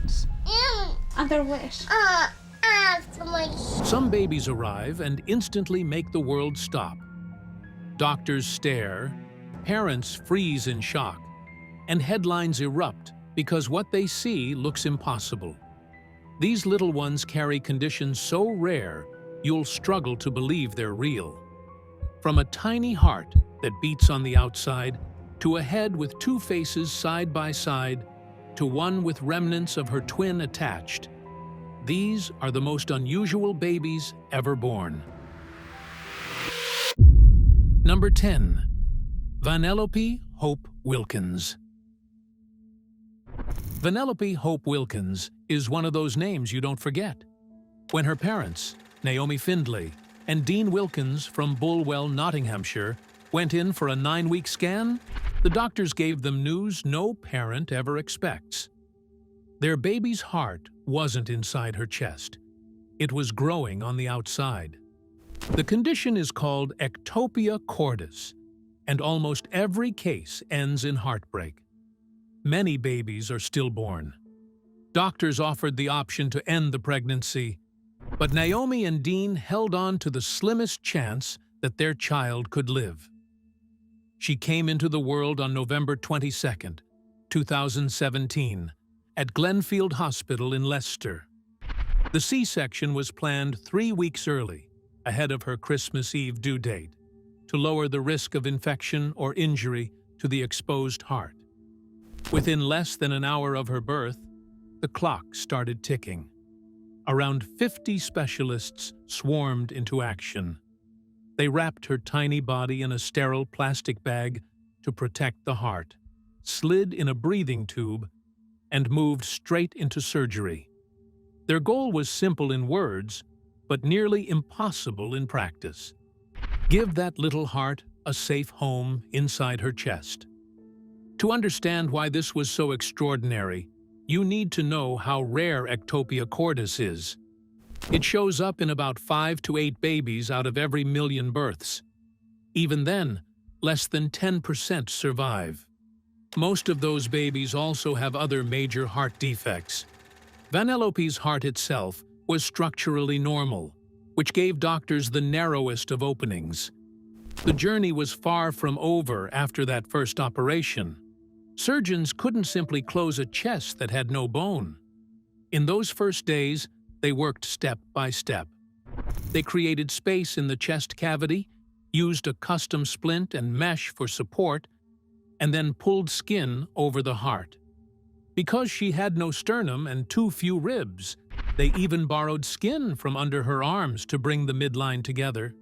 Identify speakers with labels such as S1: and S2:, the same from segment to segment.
S1: remnants.
S2: Other wish.
S3: Some babies arrive and instantly make the world stop. Doctors stare, parents freeze in shock, and headlines erupt because what they see looks impossible. These little ones carry conditions so rare, you'll struggle to believe they're real. From a tiny heart that beats on the outside, to a head with two faces side by side, to one with remnants of her twin attached. These are the most unusual babies ever born. Number 10. Vanellope Hope Wilkins. Vanellope Hope Wilkins is one of those names you don't forget. When her parents, Naomi Findlay and Dean Wilkins from Bulwell, Nottinghamshire, went in for a 9-week scan, the doctors gave them news no parent ever expects. Their baby's heart wasn't inside her chest. It was growing on the outside. The condition is called ectopia cordis, and almost every case ends in heartbreak. Many babies are stillborn. Doctors offered the option to end the pregnancy, but Naomi and Dean held on to the slimmest chance that their child could live. She came into the world on November 22, 2017, at Glenfield Hospital in Leicester. The C-section was planned 3 weeks early, ahead of her Christmas Eve due date, to lower the risk of infection or injury to the exposed heart. Within less than an hour of her birth, the clock started ticking. Around 50 specialists swarmed into action. They wrapped her tiny body in a sterile plastic bag to protect the heart, slid in a breathing tube, and moved straight into surgery. Their goal was simple in words, but nearly impossible in practice. Give that little heart a safe home inside her chest. To understand why this was so extraordinary, you need to know how rare ectopia cordis is. It shows up in about 5 to 8 babies out of every million births. Even then, less than 10% survive. Most of those babies also have other major heart defects. Vanellope's heart itself was structurally normal, which gave doctors the narrowest of openings. The journey was far from over after that first operation. Surgeons couldn't simply close a chest that had no bone. In those first days, they worked step by step. They created space in the chest cavity, used a custom splint and mesh for support, and then pulled skin over the heart. Because she had no sternum and too few ribs, they even borrowed skin from under her arms to bring the midline together.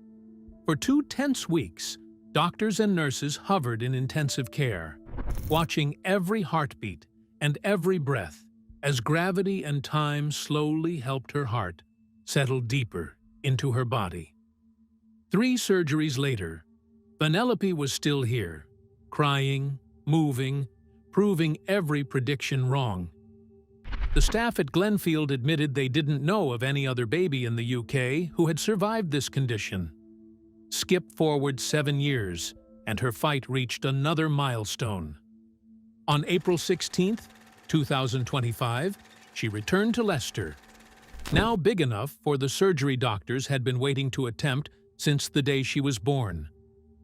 S3: For 2 tense weeks, doctors and nurses hovered in intensive care, watching every heartbeat and every breath as gravity and time slowly helped her heart settle deeper into her body. 3 surgeries later, Vanellope was still here, crying, moving, proving every prediction wrong. The staff at Glenfield admitted they didn't know of any other baby in the UK who had survived this condition. Skip forward 7 years, and her fight reached another milestone. On April 16, 2025, she returned to Leicester, now big enough for the surgery doctors had been waiting to attempt since the day she was born,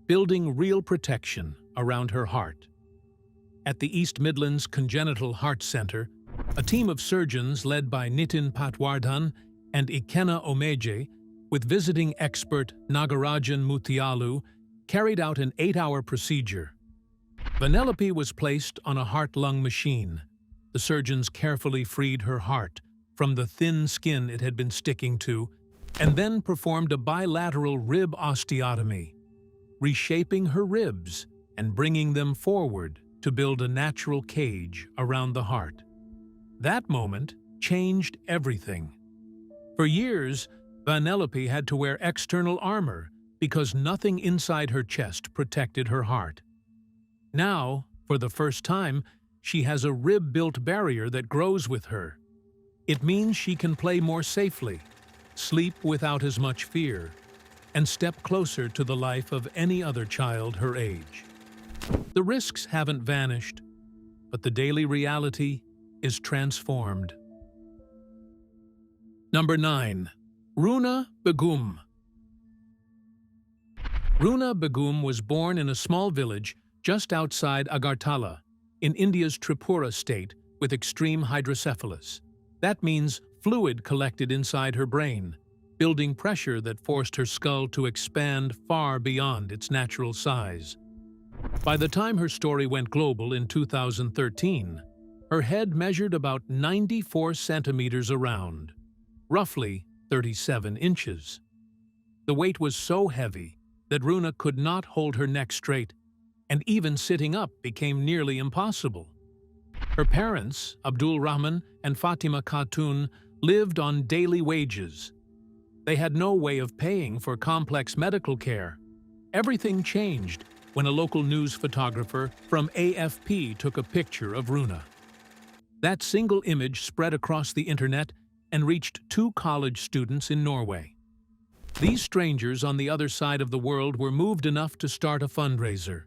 S3: building real protection around her heart. At the East Midlands Congenital Heart Centre, a team of surgeons led by Nitin Patwardhan and Ikenna Omeje, with visiting expert Nagarajan Muthialu, carried out an 8-hour procedure. Vanellope was placed on a heart-lung machine. The surgeons carefully freed her heart from the thin skin it had been sticking to, and then performed a bilateral rib osteotomy, reshaping her ribs and bringing them forward to build a natural cage around the heart. That moment changed everything. For years, Vanellope had to wear external armor because nothing inside her chest protected her heart. Now, for the first time, she has a rib-built barrier that grows with her. It means she can play more safely, sleep without as much fear, and step closer to the life of any other child her age. The risks haven't vanished, but the daily reality is transformed. Number 9. Runa Begum. Runa Begum was born in a small village just outside Agartala, in India's Tripura state, with extreme hydrocephalus. That means fluid collected inside her brain, building pressure that forced her skull to expand far beyond its natural size. By the time her story went global in 2013, her head measured about 94 centimeters around, roughly 37 inches. The weight was so heavy that Runa could not hold her neck straight, and even sitting up became nearly impossible. Her parents, Abdul Rahman and Fatima Khatun, lived on daily wages. They had no way of paying for complex medical care. Everything changed when a local news photographer from AFP took a picture of Runa. That single image spread across the internet and reached 2 college students in Norway. These strangers on the other side of the world were moved enough to start a fundraiser.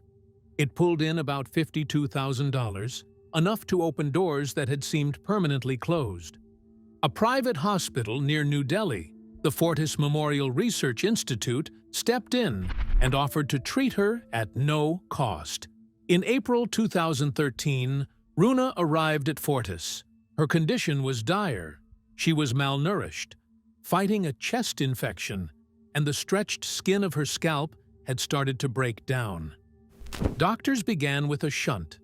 S3: It pulled in about $52,000, enough to open doors that had seemed permanently closed. A private hospital near New Delhi, the Fortis Memorial Research Institute, stepped in and offered to treat her at no cost. In April 2013, Runa arrived at Fortis. Her condition was dire. She was malnourished, fighting a chest infection, and the stretched skin of her scalp had started to break down. Doctors began with a shunt,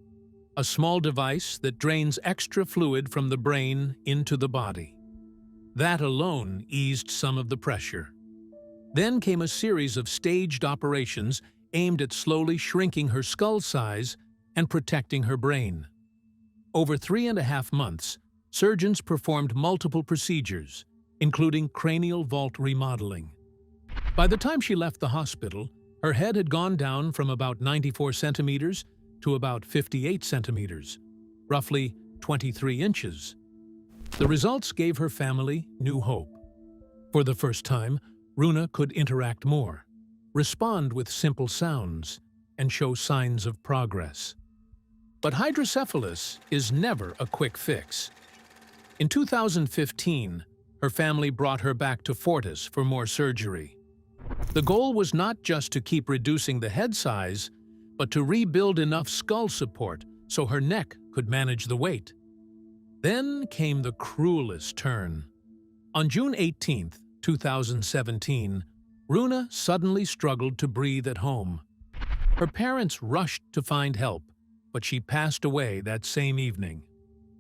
S3: a small device that drains extra fluid from the brain into the body. That alone eased some of the pressure. Then came a series of staged operations aimed at slowly shrinking her skull size and protecting her brain. Over 3.5 months, surgeons performed multiple procedures, including cranial vault remodeling. By the time she left the hospital, her head had gone down from about 94 centimeters to about 58 centimeters, roughly 23 inches. The results gave her family new hope. For the first time, Runa could interact more, respond with simple sounds, and show signs of progress. But hydrocephalus is never a quick fix. In 2015, her family brought her back to Fortis for more surgery. The goal was not just to keep reducing the head size, but to rebuild enough skull support so her neck could manage the weight. Then came the cruelest turn. On June 18, 2017, Runa suddenly struggled to breathe at home. Her parents rushed to find help, but she passed away that same evening.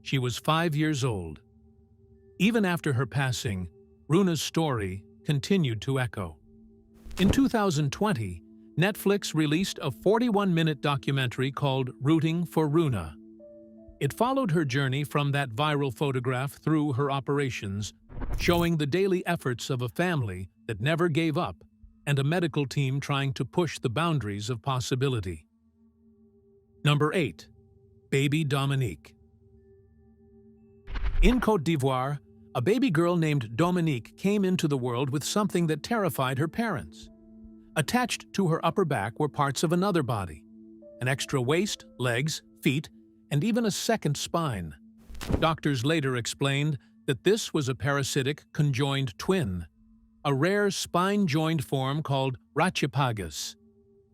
S3: She was 5 years old. Even after her passing, Runa's story continued to echo. In 2020, Netflix released a 41-minute documentary called Rooting for Runa. It followed her journey from that viral photograph through her operations, showing the daily efforts of a family that never gave up and a medical team trying to push the boundaries of possibility. Number 8. Baby Dominique. In Côte d'Ivoire, a baby girl named Dominique came into the world with something that terrified her parents. Attached to her upper back were parts of another body, an extra waist, legs, feet, and even a second spine. Doctors later explained that this was a parasitic conjoined twin, a rare spine-joined form called Rachipagus.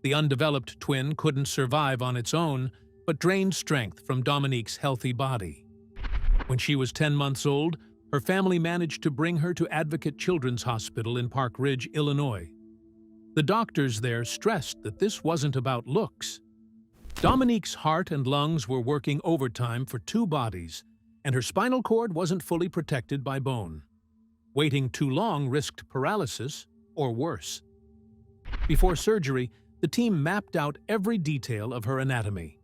S3: The undeveloped twin couldn't survive on its own, but drained strength from Dominique's healthy body. When she was 10 months old, her family managed to bring her to Advocate Children's Hospital in Park Ridge, Illinois. The doctors there stressed that this wasn't about looks. Dominique's heart and lungs were working overtime for 2 bodies, and her spinal cord wasn't fully protected by bone. Waiting too long risked paralysis, or worse. Before surgery, the team mapped out every detail of her anatomy.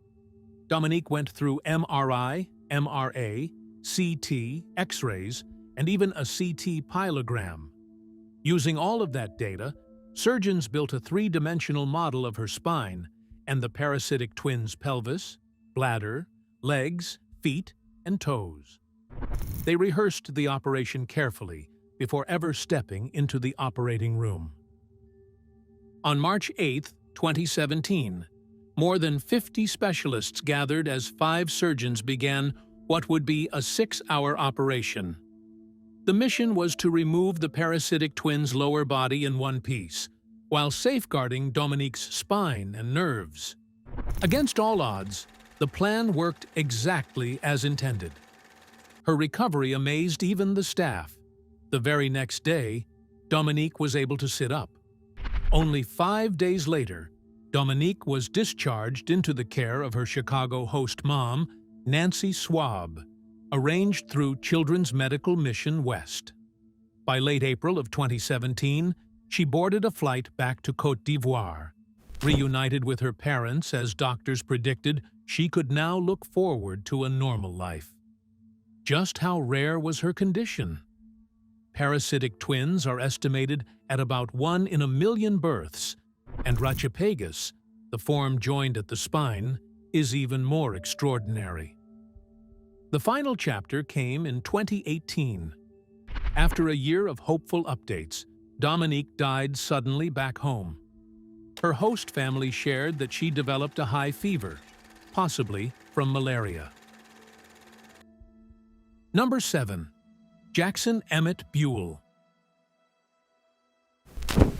S3: Dominique went through MRI, MRA, CT, X-rays, and even a CT pyelogram. Using all of that data, surgeons built a 3-dimensional model of her spine and the parasitic twin's pelvis, bladder, legs, feet, and toes. They rehearsed the operation carefully before ever stepping into the operating room. On March 8, 2017, more than 50 specialists gathered as 5 surgeons began what would be a 6-hour operation. The mission was to remove the parasitic twins' lower body in one piece, while safeguarding Dominique's spine and nerves. Against all odds, the plan worked exactly as intended. Her recovery amazed even the staff. The very next day, Dominique was able to sit up. Only 5 days later, Dominique was discharged into the care of her Chicago host mom, Nancy Schwab, arranged through Children's Medical Mission West. By late April of 2017, she boarded a flight back to Côte d'Ivoire. Reunited with her parents, as doctors predicted, she could now look forward to a normal life. Just how rare was her condition? Parasitic twins are estimated at about 1 in a million births, and Rachapagus, the form joined at the spine, is even more extraordinary. The final chapter came in 2018. After a year of hopeful updates, Dominique died suddenly back home. Her host family shared that she developed a high fever, possibly from malaria. Number 7. Jackson Emmett Buell.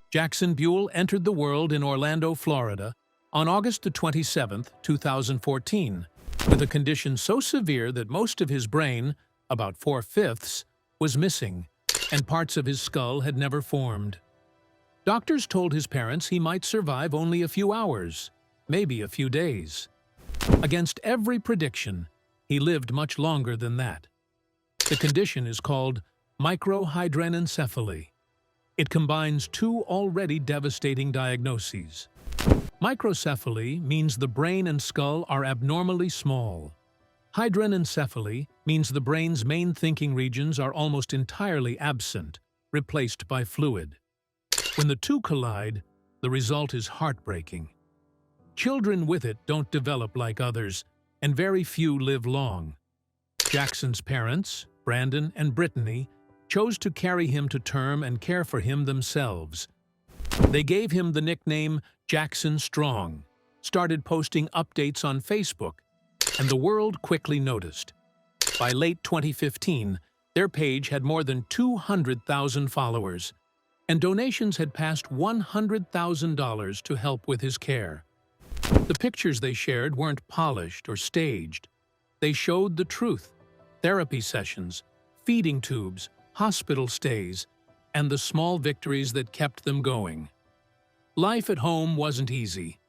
S3: Jackson Buell entered the world in Orlando, Florida, on August 27, 2014, with a condition so severe that most of his brain, about 4/5, was missing, and parts of his skull had never formed. Doctors told his parents he might survive only a few hours, maybe a few days. Against every prediction, he lived much longer than that. The condition is called microhydranencephaly. It combines two already devastating diagnoses. Microcephaly means the brain and skull are abnormally small. Hydranencephaly means the brain's main thinking regions are almost entirely absent, replaced by fluid. When the two collide, the result is heartbreaking. Children with it don't develop like others, and very few live long. Jackson's parents, Brandon and Brittany, chose to carry him to term and care for him themselves. They gave him the nickname Jackson Strong, started posting updates on Facebook, and the world quickly noticed. By late 2015, their page had more than 200,000 followers, and donations had passed $100,000 to help with his care. The pictures they shared weren't polished or staged. They showed the truth: therapy sessions, feeding tubes, hospital stays, and the small victories that kept them going. Life at home wasn't easy,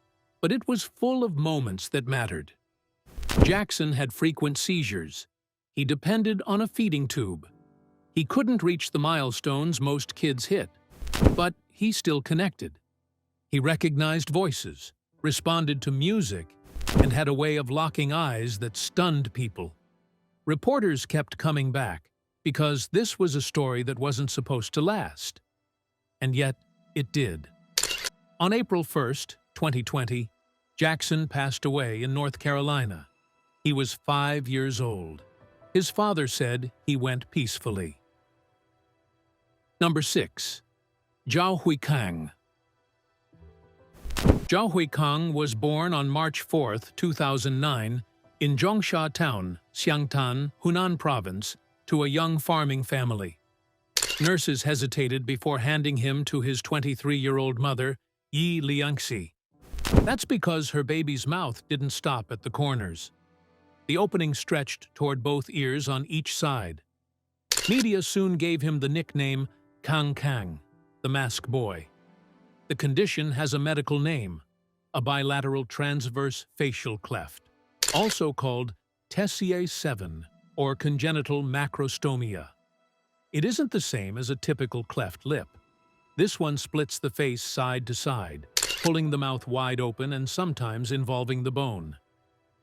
S3: but it was full of moments that mattered. Jackson had frequent seizures. He depended on a feeding tube. He couldn't reach the milestones most kids hit, but he still connected. He recognized voices, responded to music, and had a way of locking eyes that stunned people. Reporters kept coming back, because this was a story that wasn't supposed to last. And yet, it did. On April 1st, 2020, Jackson passed away in North Carolina. He was 5 years old. His father said he went peacefully. Number 6. Zhao Huikang. Zhao Huikang was born on March 4, 2009, in Zhongsha Town, Xiangtan, Hunan Province, to a young farming family. Nurses hesitated before handing him to his 23-year-old mother, Yi Liangxi. That's because her baby's mouth didn't stop at the corners. The opening stretched toward both ears on each side. Media soon gave him the nickname Kang Kang, the mask boy. The condition has a medical name, a bilateral transverse facial cleft, also called Tessier 7 or congenital macrostomia. It isn't the same as a typical cleft lip. This one splits the face side to side, pulling the mouth wide open and sometimes involving the bone.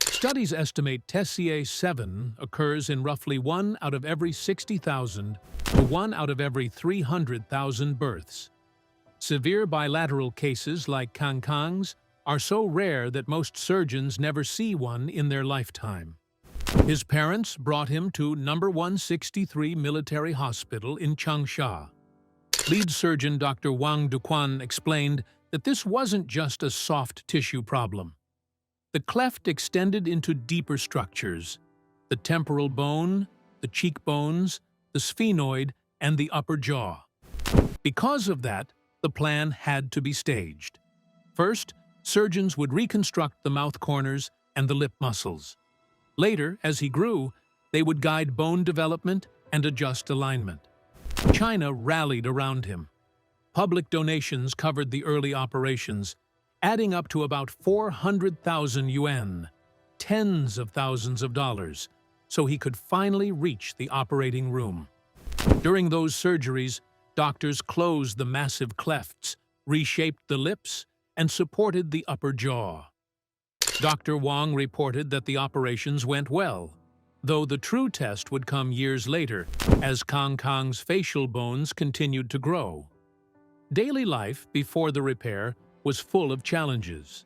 S3: Studies estimate Tessier 7 occurs in roughly 1 out of every 60,000 to 1 out of every 300,000 births. Severe bilateral cases like Kang Kang's are so rare that most surgeons never see one in their lifetime. His parents brought him to No. 163 Military Hospital in Changsha. Lead surgeon Dr. Wang Duquan explained that this wasn't just a soft tissue problem. The cleft extended into deeper structures: the temporal bone, the cheekbones, the sphenoid, and the upper jaw. Because of that, the plan had to be staged. First, surgeons would reconstruct the mouth corners and the lip muscles. Later, as he grew, they would guide bone development and adjust alignment. China rallied around him. Public donations covered the early operations, adding up to about 400,000 yuan, tens of thousands of dollars, so he could finally reach the operating room. During those surgeries, doctors closed the massive clefts, reshaped the lips, and supported the upper jaw. Dr. Wang reported that the operations went well, though the true test would come years later as Kang Kang's facial bones continued to grow. Daily life before the repair was full of challenges.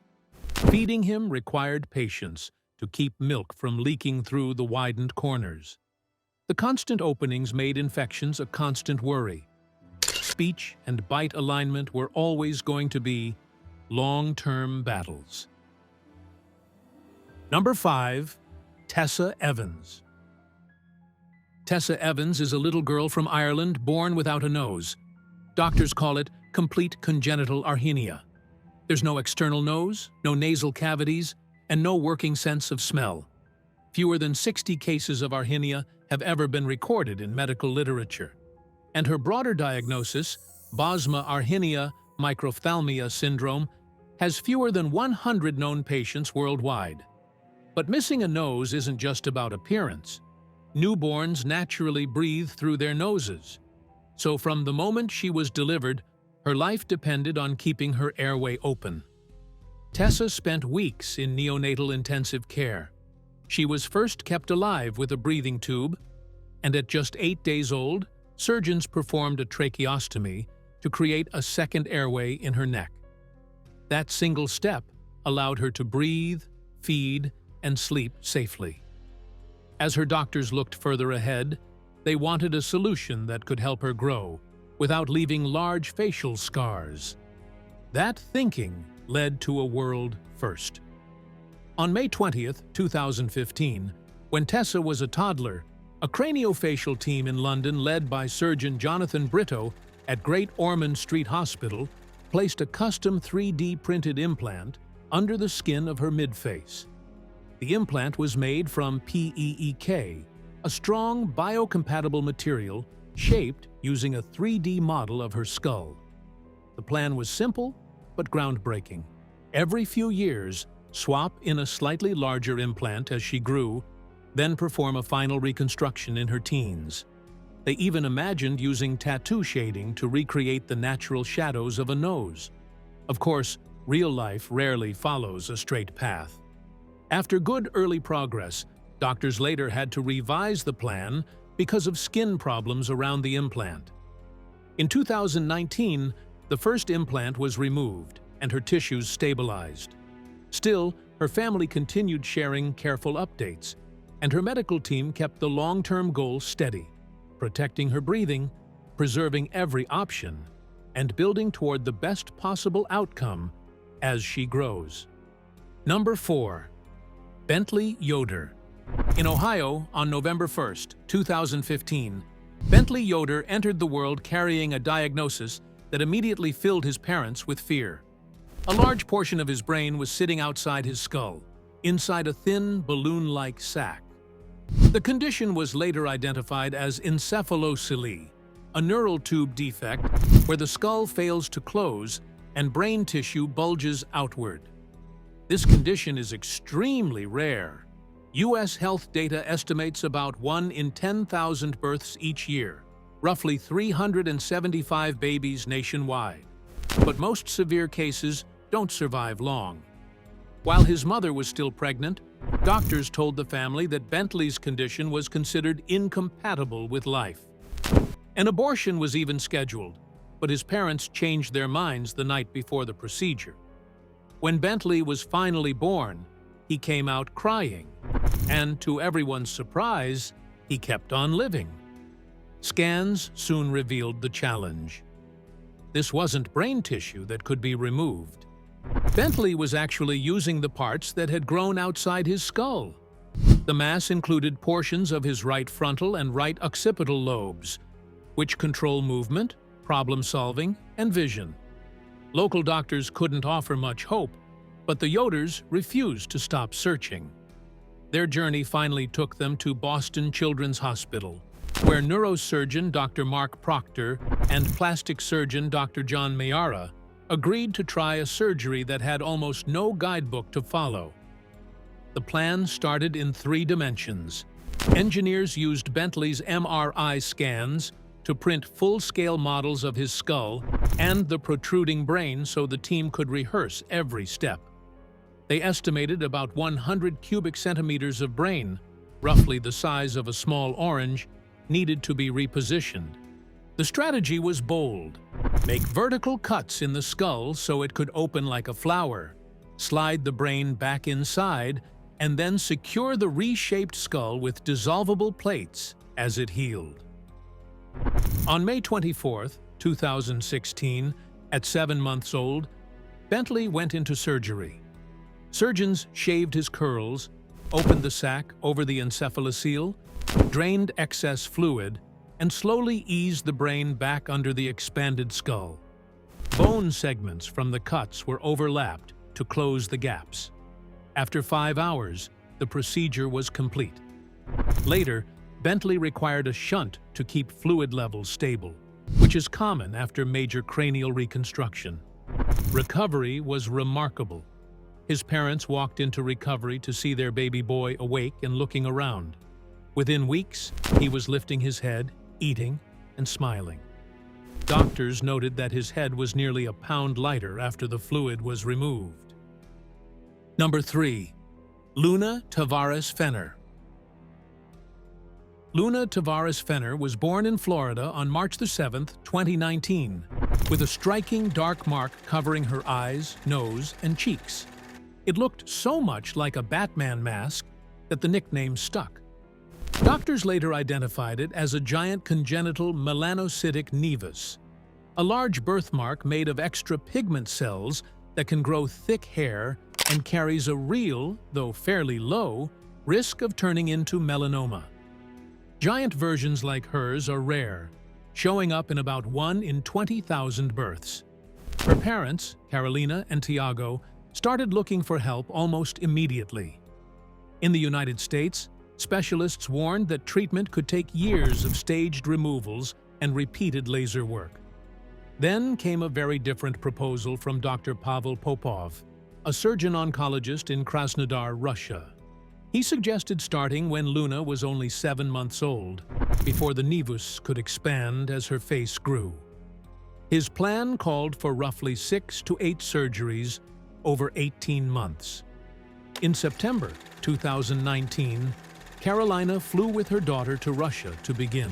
S3: Feeding him required patience to keep milk from leaking through the widened corners. The constant openings made infections a constant worry. Speech and bite alignment were always going to be long-term battles. Number 5. Tessa Evans. Tessa Evans is a little girl from Ireland born without a nose. Doctors call it complete congenital arrhythmia. There's no external nose, no nasal cavities, and no working sense of smell. Fewer than 60 cases of arrhythmia have ever been recorded in medical literature. And her broader diagnosis, Bosma arrhythmia microphthalmia syndrome, has fewer than 100 known patients worldwide. But missing a nose isn't just about appearance. Newborns naturally breathe through their noses. So from the moment she was delivered, her life depended on keeping her airway open. Tessa spent weeks in neonatal intensive care. She was first kept alive with a breathing tube, and at just 8 days old, surgeons performed a tracheostomy to create a second airway in her neck. That single step allowed her to breathe, feed, and sleep safely. As her doctors looked further ahead, they wanted a solution that could help her grow without leaving large facial scars. That thinking led to a world first. On May 20th, 2015, when Tessa was a toddler, a craniofacial team in London led by surgeon Jonathan Brito at Great Ormond Street Hospital placed a custom 3D printed implant under the skin of her midface. The implant was made from PEEK, a strong biocompatible material shaped using a 3D model of her skull. The plan was simple but groundbreaking. Every few years, swap in a slightly larger implant as she grew, then perform a final reconstruction in her teens. They even imagined using tattoo shading to recreate the natural shadows of a nose. Of course, real life rarely follows a straight path. After good early progress, doctors later had to revise the plan because of skin problems around the implant. In 2019, the first implant was removed and her tissues stabilized. Still, her family continued sharing careful updates, and her medical team kept the long-term goal steady, protecting her breathing, preserving every option, and building toward the best possible outcome as she grows. Number 4. Bentley Yoder. In Ohio, on November 1st, 2015, Bentley Yoder entered the world carrying a diagnosis that immediately filled his parents with fear. A large portion of his brain was sitting outside his skull, inside a thin, balloon-like sac. The condition was later identified as encephalocele, a neural tube defect where the skull fails to close and brain tissue bulges outward. This condition is extremely rare. U.S. health data estimates about 1 in 10,000 births each year, roughly 375 babies nationwide. But most severe cases don't survive long. While his mother was still pregnant, doctors told the family that Bentley's condition was considered incompatible with life. An abortion was even scheduled, but his parents changed their minds the night before the procedure. When Bentley was finally born, he came out crying, and to everyone's surprise, he kept on living. Scans soon revealed the challenge. This wasn't brain tissue that could be removed. Bentley was actually using the parts that had grown outside his skull. The mass included portions of his right frontal and right occipital lobes, which control movement, problem-solving, and vision. Local doctors couldn't offer much hope, but the Yoders refused to stop searching. Their journey finally took them to Boston Children's Hospital, where neurosurgeon Dr. Mark Proctor and plastic surgeon Dr. John Mayara agreed to try a surgery that had almost no guidebook to follow. The plan started in 3 dimensions. Engineers used Bentley's MRI scans to print full-scale models of his skull and the protruding brain so the team could rehearse every step. They estimated about 100 cubic centimeters of brain, roughly the size of a small orange, needed to be repositioned. The strategy was bold. Make vertical cuts in the skull so it could open like a flower, slide the brain back inside, and then secure the reshaped skull with dissolvable plates as it healed. On May 24, 2016, at 7 months old, Bentley went into surgery. Surgeons shaved his curls, opened the sac over the encephalocele, drained excess fluid, and slowly eased the brain back under the expanded skull. Bone segments from the cuts were overlapped to close the gaps. After 5 hours, the procedure was complete. Later, Bentley required a shunt to keep fluid levels stable, which is common after major cranial reconstruction. Recovery was remarkable. His parents walked into recovery to see their baby boy awake and looking around. Within weeks, he was lifting his head, eating, and smiling. Doctors noted that his head was nearly a pound lighter after the fluid was removed. Number 3. Luna Tavares Fenner. Luna Tavares Fenner was born in Florida on March 7, 2019, with a striking dark mark covering her eyes, nose, and cheeks. It looked so much like a Batman mask that the nickname stuck. Doctors later identified it as a giant congenital melanocytic nevus, a large birthmark made of extra pigment cells that can grow thick hair and carries a real, though fairly low, risk of turning into melanoma. Giant versions like hers are rare, showing up in about 1 in 20,000 births. Her parents, Carolina and Tiago, started looking for help almost immediately. In the United States, specialists warned that treatment could take years of staged removals and repeated laser work. Then came a very different proposal from Dr. Pavel Popov, a surgeon-oncologist in Krasnodar, Russia. He suggested starting when Luna was only 7 months old, before the nevus could expand as her face grew. His plan called for roughly 6 to 8 surgeries over 18 months. In September 2019, Carolina flew with her daughter to Russia to begin.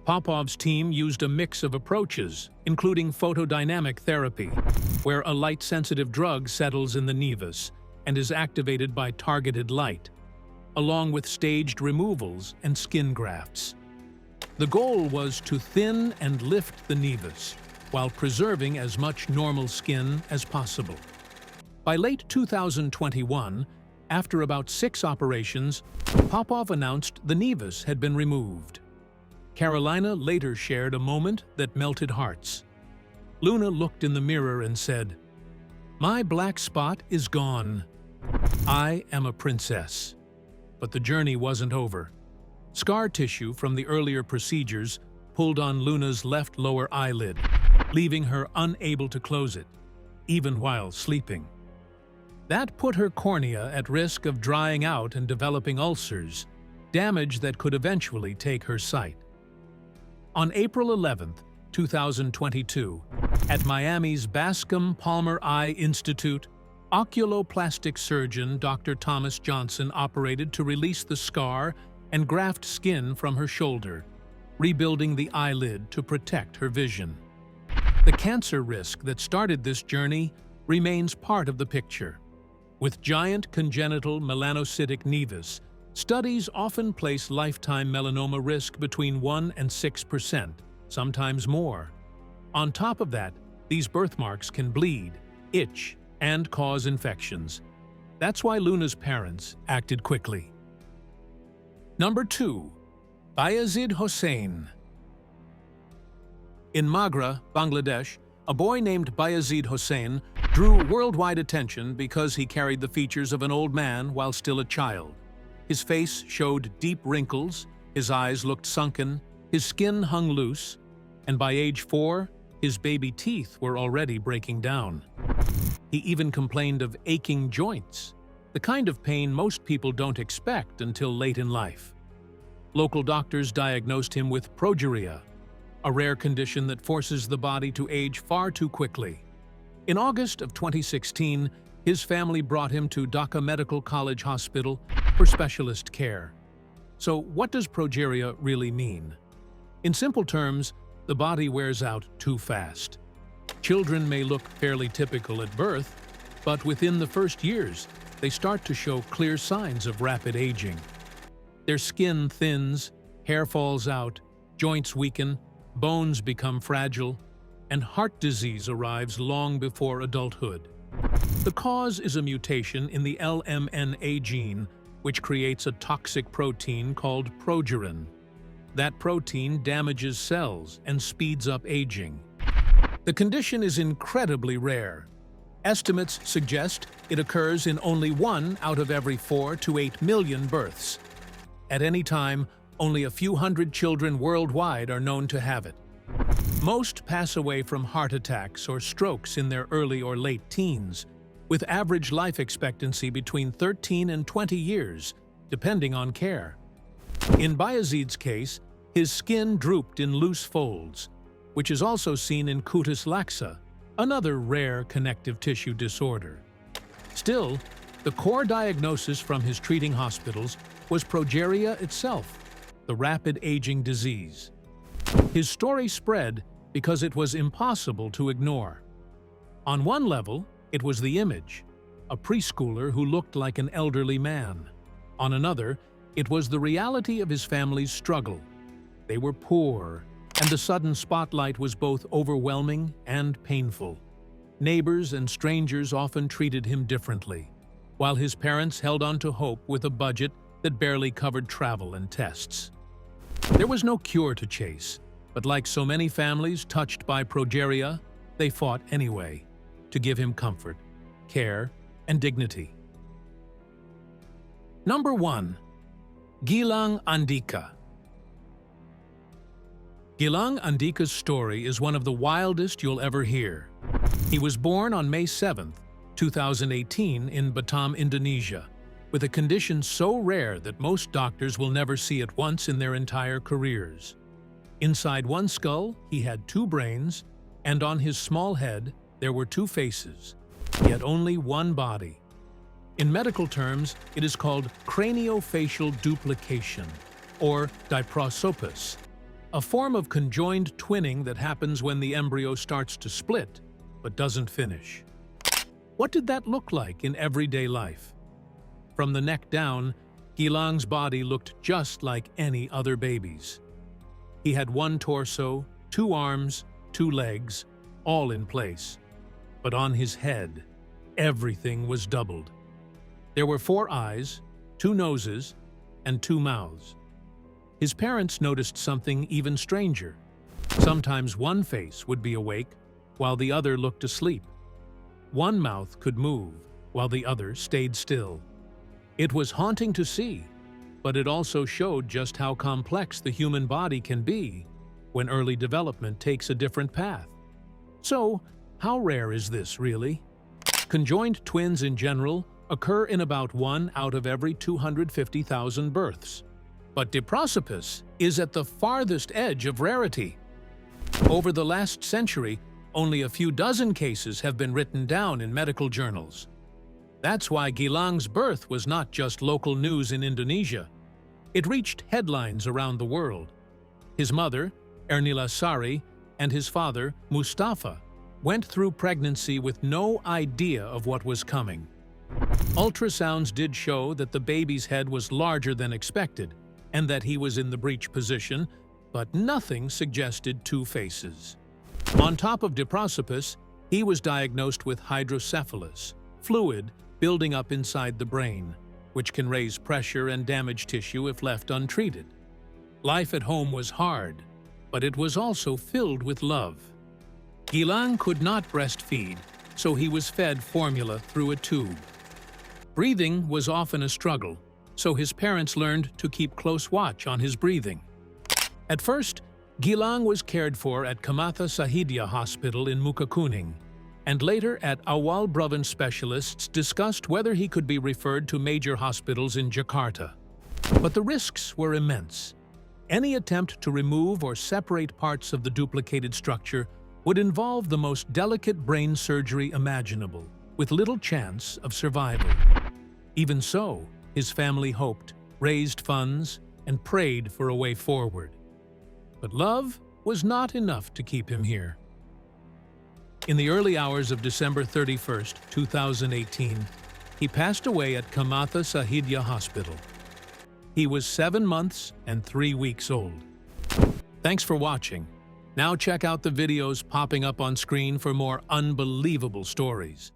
S3: Popov's team used a mix of approaches, including photodynamic therapy, where a light-sensitive drug settles in the nevus and is activated by targeted light, along with staged removals and skin grafts. The goal was to thin and lift the nevus, while preserving as much normal skin as possible. By late 2021, after about 6 operations, Popov announced the nevus had been removed. Carolina later shared a moment that melted hearts. Luna looked in the mirror and said, "My black spot is gone. I am a princess." But the journey wasn't over. Scar tissue from the earlier procedures pulled on Luna's left lower eyelid, leaving her unable to close it, even while sleeping. That put her cornea at risk of drying out and developing ulcers, damage that could eventually take her sight. On April 11, 2022, at Miami's Bascom Palmer Eye Institute, oculoplastic surgeon Dr. Thomas Johnson operated to release the scar and graft skin from her shoulder, rebuilding the eyelid to protect her vision. The cancer risk that started this journey remains part of the picture. With giant congenital melanocytic nevus, studies often place lifetime melanoma risk between 1 and 6%, sometimes more. On top of that, these birthmarks can bleed, itch, and cause infections. That's why Luna's parents acted quickly. Number 2. Bayazid Hossein. In Magra, Bangladesh, a boy named Bayazid Hossein drew worldwide attention because he carried the features of an old man while still a child. His face showed deep wrinkles, his eyes looked sunken, his skin hung loose, and by age 4, his baby teeth were already breaking down. He even complained of aching joints, the kind of pain most people don't expect until late in life. Local doctors diagnosed him with progeria, a rare condition that forces the body to age far too quickly. In August of 2016, his family brought him to Dhaka Medical College Hospital for specialist care. So what does progeria really mean? In simple terms, the body wears out too fast. Children may look fairly typical at birth, but within the first years, they start to show clear signs of rapid aging. Their skin thins, hair falls out, joints weaken, bones become fragile, and heart disease arrives long before adulthood. The cause is a mutation in the LMNA gene, which creates a toxic protein called progerin. That protein damages cells and speeds up aging. The condition is incredibly rare. Estimates suggest it occurs in only 1 out of every 4 to 8 million births. At any time, only a few hundred children worldwide are known to have it. Most pass away from heart attacks or strokes in their early or late teens, with average life expectancy between 13 and 20 years, depending on care. In Bayazid's case, his skin drooped in loose folds, which is also seen in cutis laxa, another rare connective tissue disorder. Still, the core diagnosis from his treating hospitals was progeria itself, the rapid aging disease. His story spread because it was impossible to ignore. On one level, it was the image, a preschooler who looked like an elderly man. On another, it was the reality of his family's struggle. They were poor, and the sudden spotlight was both overwhelming and painful. Neighbors and strangers often treated him differently, while his parents held on to hope with a budget that barely covered travel and tests. There was no cure to chase, but like so many families touched by progeria, they fought anyway to give him comfort, care, and dignity. Number 1. Gilang Andika. Gilang Andika's story is one of the wildest you'll ever hear. He was born on May 7, 2018 in Batam, Indonesia, with a condition so rare that most doctors will never see it once in their entire careers. Inside one skull, he had 2 brains, and on his small head, there were 2 faces, yet only one body. In medical terms, it is called craniofacial duplication, or diprosopis, a form of conjoined twinning that happens when the embryo starts to split, but doesn't finish. What did that look like in everyday life? From the neck down, Gilang's body looked just like any other baby's. He had 1 torso, 2 arms, 2 legs, all in place. But on his head, everything was doubled. There were 4 eyes, 2 noses, and 2 mouths. His parents noticed something even stranger. Sometimes one face would be awake, while the other looked asleep. One mouth could move, while the other stayed still. It was haunting to see, but it also showed just how complex the human body can be when early development takes a different path. So, how rare is this, really? Conjoined twins in general occur in about 1 out of every 250,000 births. But diprosopis is at the farthest edge of rarity. Over the last century, only a few dozen cases have been written down in medical journals. That's why Gilang's birth was not just local news in Indonesia. It reached headlines around the world. His mother, Ernila Sari, and his father, Mustafa, went through pregnancy with no idea of what was coming. Ultrasounds did show that the baby's head was larger than expected and that he was in the breech position, but nothing suggested 2 faces. On top of diprosopis, he was diagnosed with hydrocephalus, fluid building up inside the brain, which can raise pressure and damage tissue if left untreated. Life at home was hard. but it was also filled with love. Gilang could not breastfeed, so he was fed formula through a tube. Breathing was often a struggle, so his parents learned to keep close watch on his breathing. At first, Gilang was cared for at Kamatha Sahidya Hospital in Mukakuning, and later at Awal Province specialists discussed whether he could be referred to major hospitals in Jakarta. But the risks were immense. Any attempt to remove or separate parts of the duplicated structure would involve the most delicate brain surgery imaginable, with little chance of survival. Even so, his family hoped, raised funds, and prayed for a way forward. But love was not enough to keep him here. In the early hours of December 31, 2018, he passed away at Kamatha Sahidya Hospital. He was 7 months and 3 weeks old. Thanks for watching. Now check out the videos popping up on screen for more unbelievable stories.